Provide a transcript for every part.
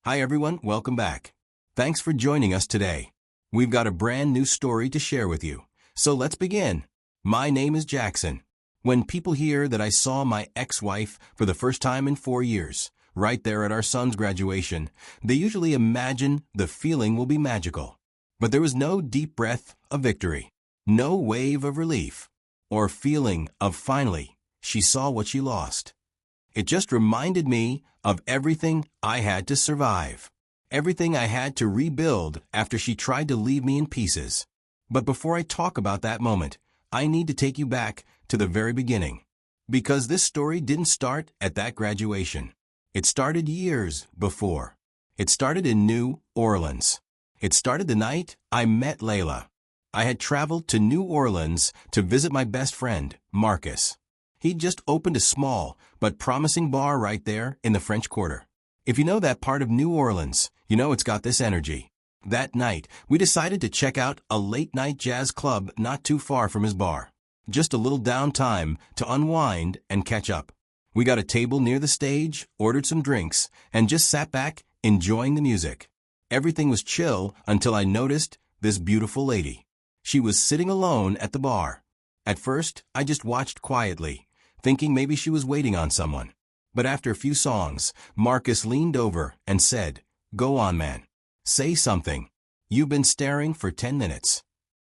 Hi everyone, welcome back. Thanks for joining us today. We've got a brand new story to share with you. So let's begin. My name is Jackson. When people hear that I saw my ex-wife for the first time in 4 years, right there at our son's graduation, they usually imagine the feeling will be magical. But there was no deep breath of victory, no wave of relief, or feeling of finally, she saw what she lost. It just reminded me of everything I had to survive, everything I had to rebuild after she tried to leave me in pieces. But before I talk about that moment, I need to take you back to the very beginning. Because this story didn't start at that graduation. It started years before. It started in New Orleans. It started the night I met Layla. I had traveled to New Orleans to visit my best friend, Marcus. He'd just opened a small but promising bar right there in the French Quarter. If you know that part of New Orleans, you know it's got this energy. That night, we decided to check out a late-night jazz club not too far from his bar. Just a little downtime to unwind and catch up. We got a table near the stage, ordered some drinks, and just sat back, enjoying the music. Everything was chill until I noticed this beautiful lady. She was sitting alone at the bar. At first, I just watched quietly, thinking maybe she was waiting on someone. But after a few songs, Marcus leaned over and said, "Go on, man. Say something. You've been staring for 10 minutes.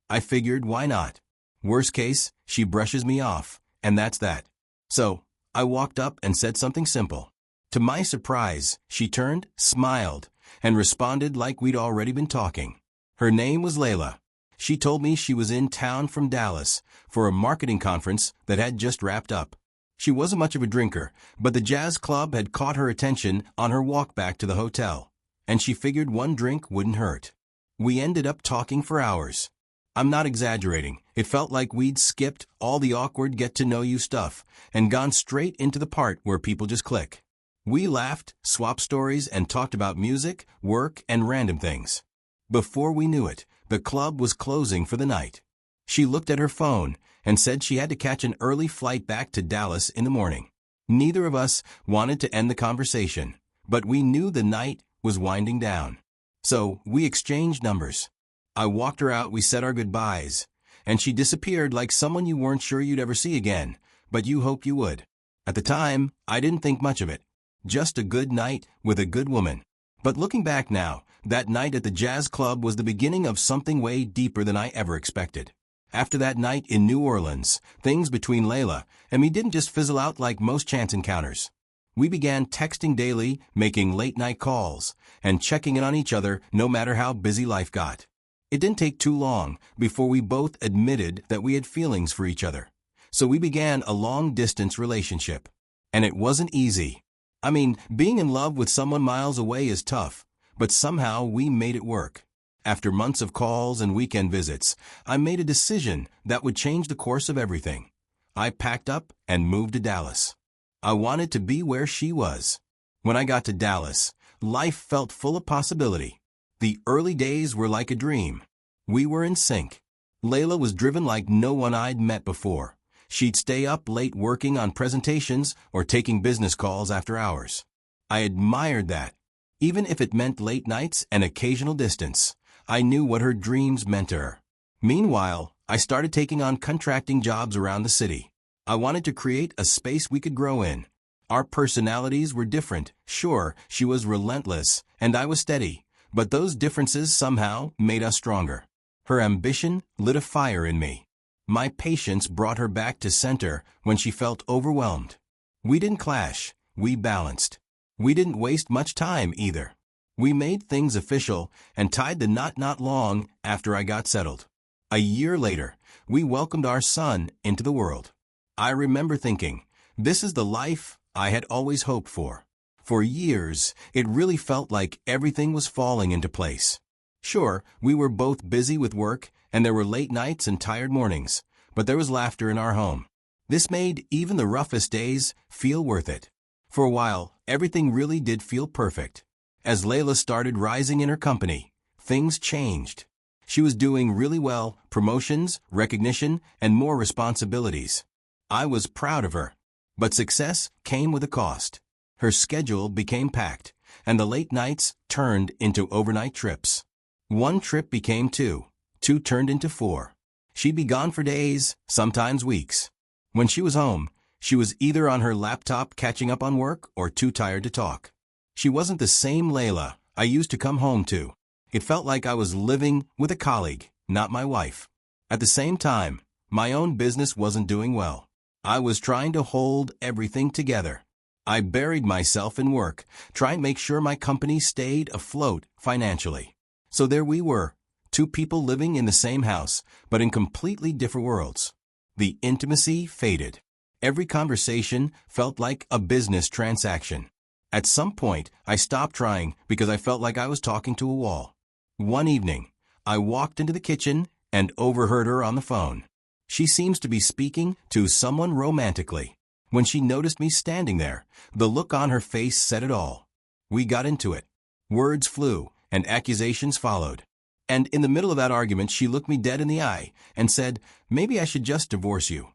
I figured, why not? Worst case, she brushes me off, and that's that. So, I walked up and said something simple. To my surprise, she turned, smiled, and responded like we'd already been talking. Her name was Layla. She told me she was in town from Dallas for a marketing conference that had just wrapped up. She wasn't much of a drinker, but the jazz club had caught her attention on her walk back to the hotel, and she figured one drink wouldn't hurt. We ended up talking for hours. I'm not exaggerating. It felt like we'd skipped all the awkward get-to-know-you stuff and gone straight into the part where people just click. We laughed, swapped stories, and talked about music, work, and random things. Before we knew it, the club was closing for the night. She looked at her phone and said she had to catch an early flight back to Dallas in the morning. Neither of us wanted to end the conversation, but we knew the night was winding down. So we exchanged numbers. I walked her out, we said our goodbyes, and she disappeared like someone you weren't sure you'd ever see again, but you hoped you would. At the time, I didn't think much of it. Just a good night with a good woman. But looking back now, that night at the jazz club was the beginning of something way deeper than I ever expected. After that night in New Orleans, things between Layla and me didn't just fizzle out like most chance encounters. We began texting daily, making late-night calls, and checking in on each other no matter how busy life got. It didn't take too long before we both admitted that we had feelings for each other. So we began a long-distance relationship. And it wasn't easy. I mean, being in love with someone miles away is tough, but somehow we made it work. After months of calls and weekend visits, I made a decision that would change the course of everything. I packed up and moved to Dallas. I wanted to be where she was. When I got to Dallas, life felt full of possibility. The early days were like a dream. We were in sync. Layla was driven like no one I'd met before. She'd stay up late working on presentations or taking business calls after hours. I admired that. Even if it meant late nights and occasional distance, I knew what her dreams meant to her. Meanwhile, I started taking on contracting jobs around the city. I wanted to create a space we could grow in. Our personalities were different. Sure, she was relentless, and I was steady, but those differences somehow made us stronger. Her ambition lit a fire in me. My patience brought her back to center when she felt overwhelmed. We didn't clash, we balanced. We didn't waste much time either. We made things official and tied the knot not long after I got settled. A year later, we welcomed our son into the world. I remember thinking, this is the life I had always hoped for. For years, it really felt like everything was falling into place. Sure, we were both busy with work, and there were late nights and tired mornings, but there was laughter in our home. This made even the roughest days feel worth it. For a while, everything really did feel perfect. As Layla started rising in her company, things changed. She was doing really well, promotions, recognition, and more responsibilities. I was proud of her. But success came with a cost. Her schedule became packed, and the late nights turned into overnight trips. One trip became two. Two turned into four. She'd be gone for days, sometimes weeks. When she was home, she was either on her laptop catching up on work or too tired to talk. She wasn't the same Layla I used to come home to. It felt like I was living with a colleague, not my wife. At the same time, my own business wasn't doing well. I was trying to hold everything together. I buried myself in work, trying to make sure my company stayed afloat financially. So there we were, two people living in the same house, but in completely different worlds. The intimacy faded. Every conversation felt like a business transaction. At some point, I stopped trying because I felt like I was talking to a wall. One evening, I walked into the kitchen and overheard her on the phone. She seems to be speaking to someone romantically. When she noticed me standing there, the look on her face said it all. We got into it. Words flew, and accusations followed. And in the middle of that argument, she looked me dead in the eye and said, "Maybe I should just divorce you."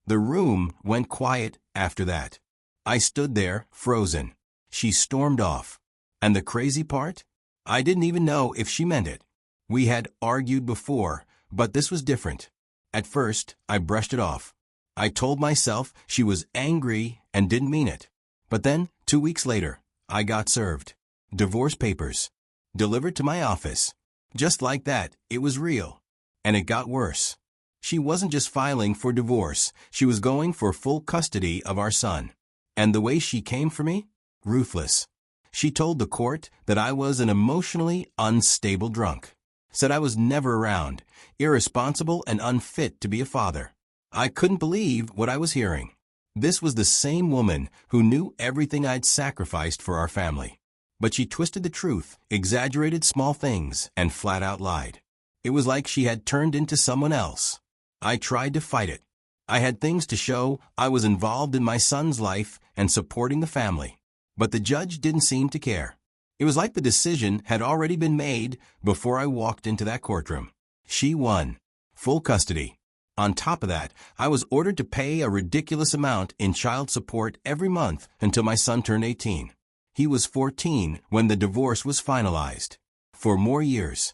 The room went quiet after that. I stood there, frozen. She stormed off. And the crazy part? I didn't even know if she meant it. We had argued before, but this was different. At first, I brushed it off. I told myself she was angry and didn't mean it. But then, 2 weeks later, I got served. Divorce papers. Delivered to my office. Just like that, it was real. And it got worse. She wasn't just filing for divorce, she was going for full custody of our son. And the way she came for me? Ruthless. She told the court that I was an emotionally unstable drunk. Said I was never around, irresponsible and unfit to be a father. I couldn't believe what I was hearing. This was the same woman who knew everything I'd sacrificed for our family. But she twisted the truth, exaggerated small things, and flat out lied. It was like she had turned into someone else. I tried to fight it. I had things to show I was involved in my son's life and supporting the family. But the judge didn't seem to care. It was like the decision had already been made before I walked into that courtroom. She won. Full custody. On top of that, I was ordered to pay a ridiculous amount in child support every month until my son turned 18. He was 14 when the divorce was finalized. For more years.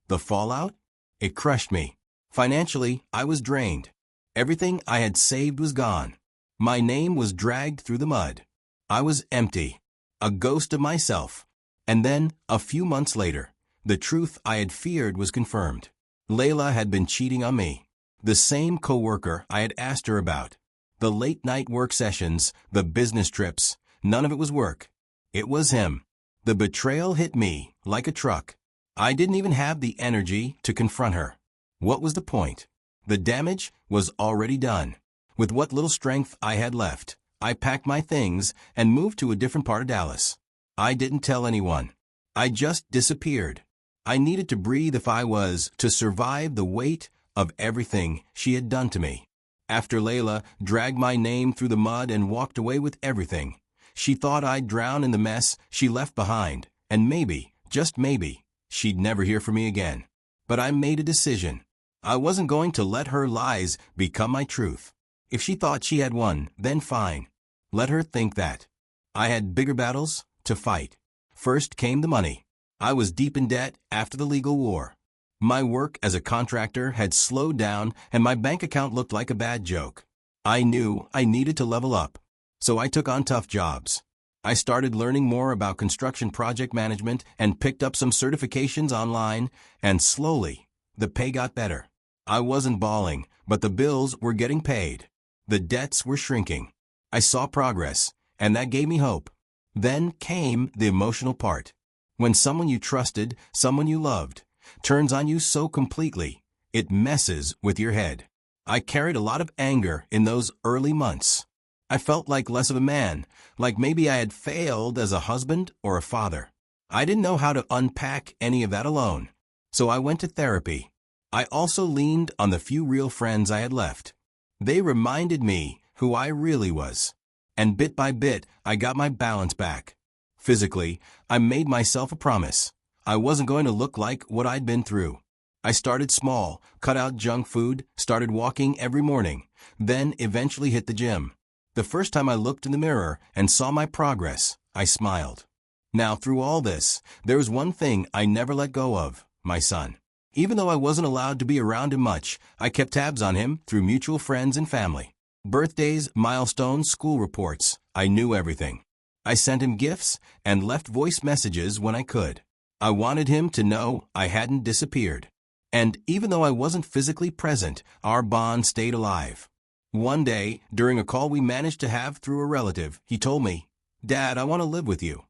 The fallout? It crushed me. Financially, I was drained. Everything I had saved was gone. My name was dragged through the mud. I was empty. A ghost of myself. And then, a few months later, the truth I had feared was confirmed. Layla had been cheating on me. The same coworker I had asked her about. The late-night work sessions, the business trips, none of it was work. It was him. The betrayal hit me like a truck. I didn't even have the energy to confront her. What was the point? The damage was already done. With what little strength I had left, I packed my things and moved to a different part of Dallas. I didn't tell anyone. I just disappeared. I needed to breathe if I was to survive the weight of everything she had done to me. After Layla dragged my name through the mud and walked away with everything, she thought I'd drown in the mess she left behind, and maybe, just maybe, she'd never hear from me again. But I made a decision. I wasn't going to let her lies become my truth. If she thought she had won, then fine. Let her think that. I had bigger battles to fight. First came the money. I was deep in debt after the legal war. My work as a contractor had slowed down and my bank account looked like a bad joke. I knew I needed to level up. So I took on tough jobs. I started learning more about construction project management and picked up some certifications online, and slowly, the pay got better. I wasn't bawling, but the bills were getting paid. The debts were shrinking. I saw progress, and that gave me hope. Then came the emotional part. When someone you trusted, someone you loved, turns on you so completely, it messes with your head. I carried a lot of anger in those early months. I felt like less of a man, like maybe I had failed as a husband or a father. I didn't know how to unpack any of that alone, so I went to therapy. I also leaned on the few real friends I had left. They reminded me who I really was. And bit by bit, I got my balance back. Physically, I made myself a promise. I wasn't going to look like what I'd been through. I started small, cut out junk food, started walking every morning, then eventually hit the gym. The first time I looked in the mirror and saw my progress, I smiled. Now, through all this, there was one thing I never let go of: my son. Even though I wasn't allowed to be around him much, I kept tabs on him through mutual friends and family. Birthdays, milestones, school reports. I knew everything. I sent him gifts and left voice messages when I could. I wanted him to know I hadn't disappeared. And even though I wasn't physically present, our bond stayed alive. One day, during a call we managed to have through a relative, he told me, "Dad, I want to live with you."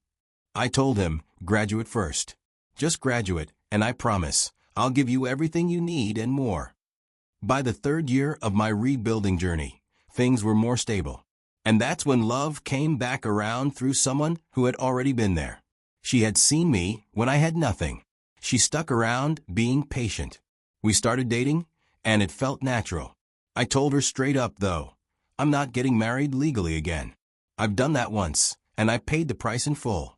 I told him, "Graduate first. Just graduate, and I promise, I'll give you everything you need and more." By the third year of my rebuilding journey, things were more stable. And that's when love came back around through someone who had already been there. She had seen me when I had nothing. She stuck around, being patient. We started dating, and it felt natural. I told her straight up, though, I'm not getting married legally again. I've done that once, and I paid the price in full.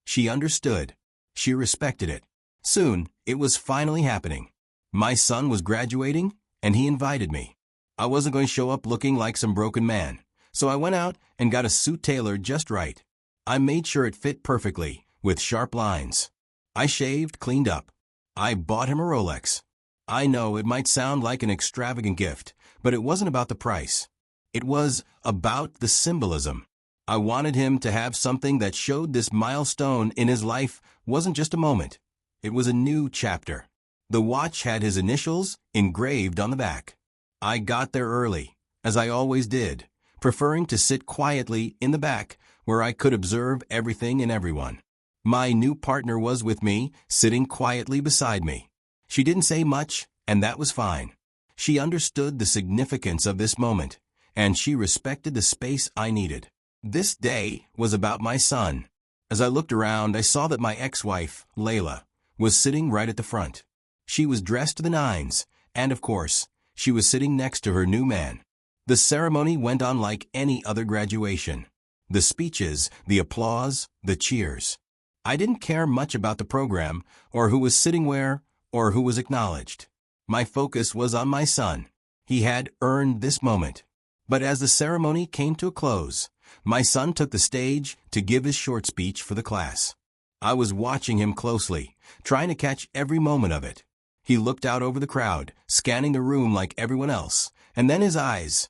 She understood. She respected it. Soon, it was finally happening. My son was graduating, and he invited me. I wasn't going to show up looking like some broken man, so I went out and got a suit tailored just right. I made sure it fit perfectly, with sharp lines. I shaved, cleaned up. I bought him a Rolex. I know it might sound like an extravagant gift, but it wasn't about the price. It was about the symbolism. I wanted him to have something that showed this milestone in his life wasn't just a moment. It was a new chapter. The watch had his initials engraved on the back. I got there early, as I always did, preferring to sit quietly in the back where I could observe everything and everyone. My new partner was with me, sitting quietly beside me. She didn't say much, and that was fine. She understood the significance of this moment, and she respected the space I needed. This day was about my son. As I looked around, I saw that my ex-wife, Layla, was sitting right at the front. She was dressed to the nines, and of course, she was sitting next to her new man. The ceremony went on like any other graduation. The speeches, the applause, the cheers. I didn't care much about the program, or who was sitting where, or who was acknowledged. My focus was on my son. He had earned this moment. But as the ceremony came to a close, my son took the stage to give his short speech for the class. I was watching him closely, trying to catch every moment of it. He looked out over the crowd, scanning the room like everyone else, and then his eyes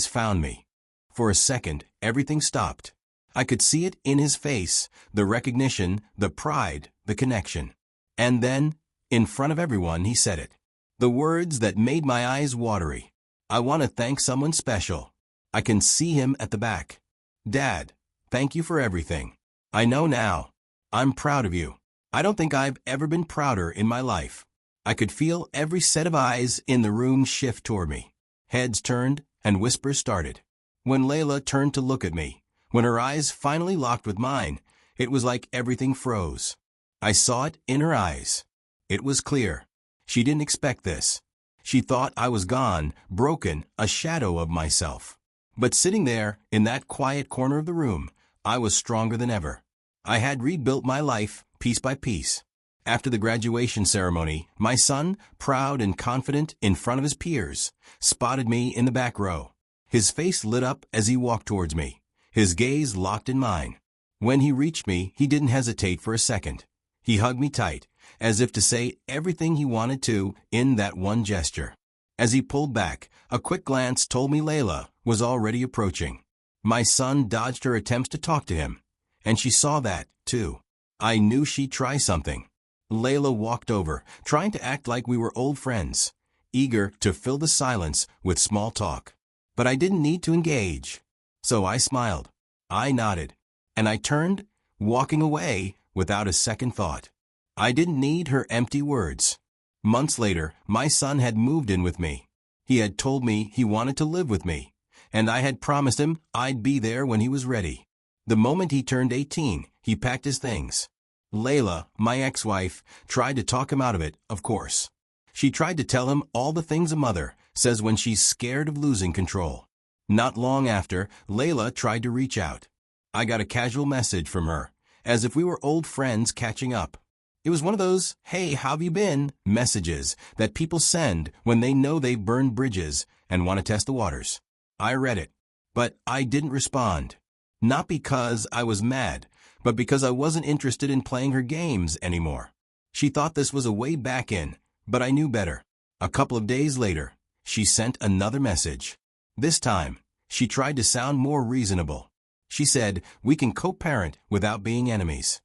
found me. For a second, everything stopped. I could see it in his face, the recognition, the pride, the connection. And then, in front of everyone, he said it. The words that made my eyes watery. I want to thank someone special. I can see him at the back. Dad, thank you for everything. I know now. I'm proud of you. I don't think I've ever been prouder in my life. I could feel every set of eyes in the room shift toward me. Heads turned, and whispers started. When Layla turned to look at me, when her eyes finally locked with mine, it was like everything froze. I saw it in her eyes. It was clear. She didn't expect this. She thought I was gone, broken, a shadow of myself. But sitting there, in that quiet corner of the room, I was stronger than ever. I had rebuilt my life, piece by piece. After the graduation ceremony, my son, proud and confident in front of his peers, spotted me in the back row. His face lit up as he walked towards me, his gaze locked in mine. When he reached me, he didn't hesitate for a second. He hugged me tight, as if to say everything he wanted to in that one gesture. As he pulled back, a quick glance told me Layla was already approaching. My son dodged her attempts to talk to him, and she saw that, too. I knew she'd try something. Layla walked over, trying to act like we were old friends, eager to fill the silence with small talk. But I didn't need to engage. So I smiled. I nodded. And I turned, walking away without a second thought. I didn't need her empty words. Months later, my son had moved in with me. He had told me he wanted to live with me, and I had promised him I'd be there when he was ready. The moment he turned 18, he packed his things. Layla, my ex-wife, tried to talk him out of it, of course. She tried to tell him all the things a mother says when she's scared of losing control. Not long after, Layla tried to reach out. I got a casual message from her, as if we were old friends catching up. It was one of those, "Hey, how've you been?" messages that people send when they know they've burned bridges and want to test the waters. I read it, but I didn't respond. Not because I was mad, but because I wasn't interested in playing her games anymore. She thought this was a way back in, but I knew better. A couple of days later, she sent another message. This time, she tried to sound more reasonable. She said, "We can co-parent without being enemies."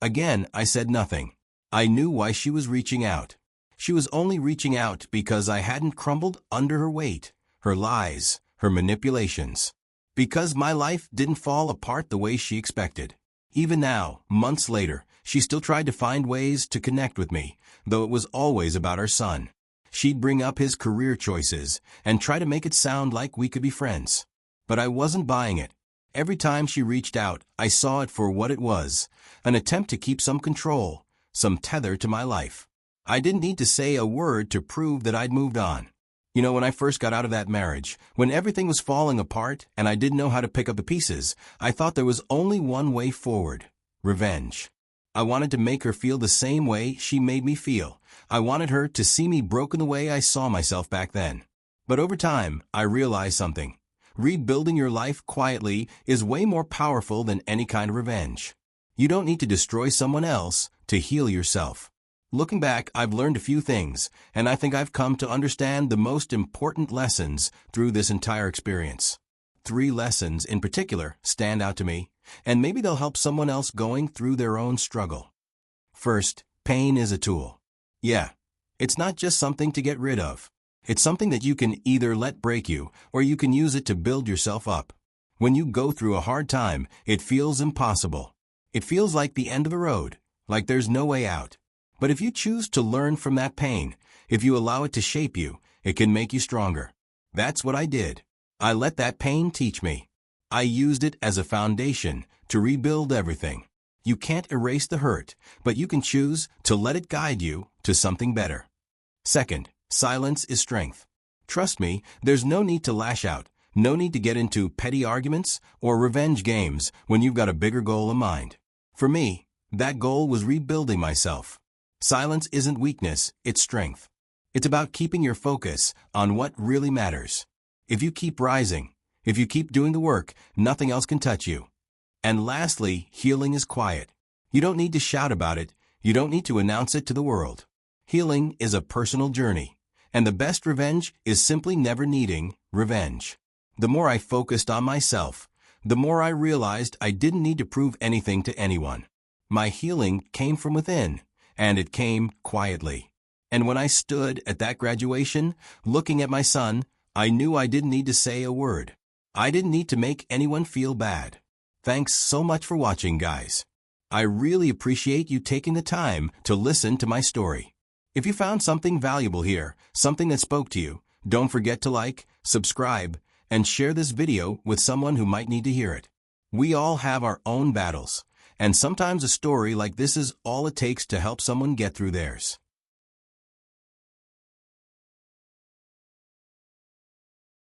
Again, I said nothing. I knew why she was reaching out. She was only reaching out because I hadn't crumbled under her weight, her lies, her manipulations. Because my life didn't fall apart the way she expected. Even now, months later, she still tried to find ways to connect with me, though it was always about our son. She'd bring up his career choices and try to make it sound like we could be friends. But I wasn't buying it. Every time she reached out, I saw it for what it was, an attempt to keep some control, some tether to my life. I didn't need to say a word to prove that I'd moved on. You know, when I first got out of that marriage, when everything was falling apart and I didn't know how to pick up the pieces, I thought there was only one way forward: revenge. I wanted to make her feel the same way she made me feel. I wanted her to see me broken the way I saw myself back then. But over time, I realized something. Rebuilding your life quietly is way more powerful than any kind of revenge. You don't need to destroy someone else to heal yourself. Looking back, I've learned a few things, and I think I've come to understand the most important lessons through this entire experience. 3 lessons in particular stand out to me, and maybe they'll help someone else going through their own struggle. First, pain is a tool. Yeah, it's not just something to get rid of. It's something that you can either let break you, or you can use it to build yourself up. When you go through a hard time, it feels impossible. It feels like the end of the road, like there's no way out. But if you choose to learn from that pain, if you allow it to shape you, it can make you stronger. That's what I did. I let that pain teach me. I used it as a foundation to rebuild everything. You can't erase the hurt, but you can choose to let it guide you to something better. Second, silence is strength. Trust me, there's no need to lash out, no need to get into petty arguments or revenge games when you've got a bigger goal in mind. For me, that goal was rebuilding myself. Silence isn't weakness, it's strength. It's about keeping your focus on what really matters. If you keep rising, if you keep doing the work, nothing else can touch you. And lastly, healing is quiet. You don't need to shout about it. You don't need to announce it to the world. Healing is a personal journey, and the best revenge is simply never needing revenge. The more I focused on myself, the more I realized I didn't need to prove anything to anyone. My healing came from within, and it came quietly. And when I stood at that graduation, looking at my son, I knew I didn't need to say a word. I didn't need to make anyone feel bad. Thanks so much for watching, guys. I really appreciate you taking the time to listen to my story. If you found something valuable here, something that spoke to you, don't forget to like, subscribe, and share this video with someone who might need to hear it. We all have our own battles, and sometimes a story like this is all it takes to help someone get through theirs.